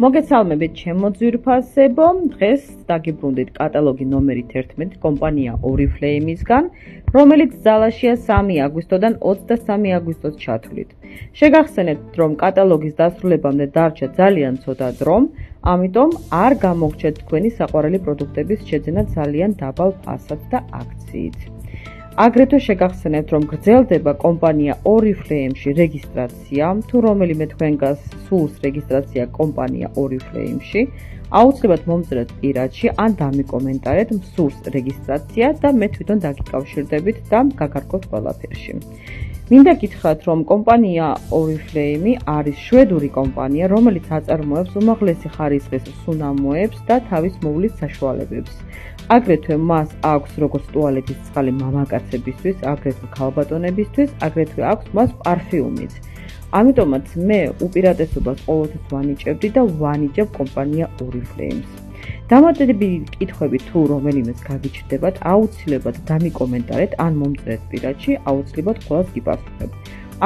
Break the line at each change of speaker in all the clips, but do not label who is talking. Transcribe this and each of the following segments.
მოგესალმებით ჩემო ძვირფასებო, დღეს დაგიბრუნდით კატალოგი ნომერი 11 კომპანია Oriflame-ისგან, რომელიც ძალაშია 3 აგვისტოდან 23 აგვისტოს ჩათვლით. შეგახსენებთ, რომ კატალოგის დასრულებამდე დარჩა ძალიან ცოტა დრო, ამიტომ არ გამოგჩეთ თქვენი საყვარელი პროდუქტების შეძენა ძალიან დაბალ ფასად და აქციით. აგრეთვე შეგახსენებთ, რომ გრძელდება კომპანია Oriflame-ში რეგისტრაცია, თუ რომელიმე თქვენგანს სურს რეგისტრაცია კომპანია Oriflame-ში, აუცილებლად მომწერეთ პირადში ან დამიკომენტარეთ სურს რეგისტრაცია და მე თვითონ დაგიკავშირდებით და გაგარკვევთ ყველაფერში. მინდა გითხრათ, რომ კომპანია Oriflame არის შვედური კომპანია, რომელიც აწარმოებს უმაღლესი ხარისხის სუნამოებს და თავის მოვლის საშუალებებს. აგრეთვე მას აქვს როგორც ტუალეტის წყალი მამაკაცებისთვის, აგრეთვე ქალბატონებისთვის, აგრეთვე აქვს მას პარფიუმიც. ამიტომაც მე უპირატესობას ყოველთვის ვანიჭებდი და ვანიჭებ კომპანია Oriflame-ს. დამატებითი კითხვები თუ რომელიმეს გაგიჩნდებათ, აუცილებლად დამიკომენტარეთ ან მომწერეთ პირადში, აუცილებლად ყველას გიპასუხებ.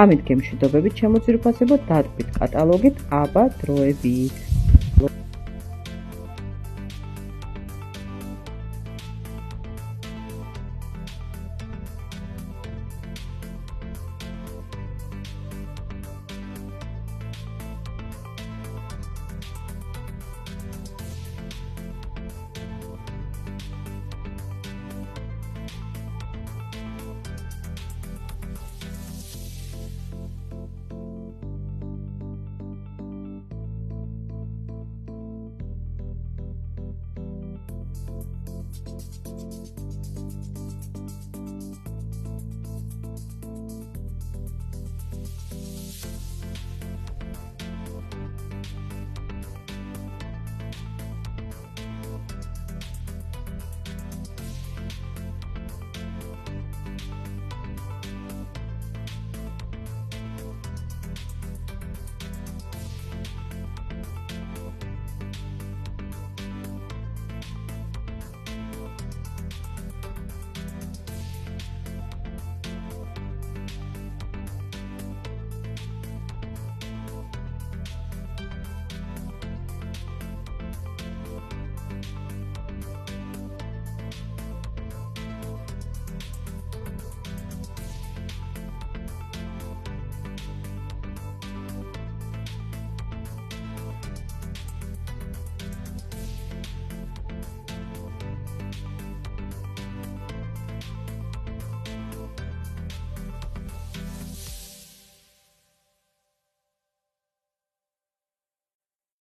ამით გემშვიდობებით ჩემო ძვირფასებო, დატყვით კატალოგით, აბა დროებით.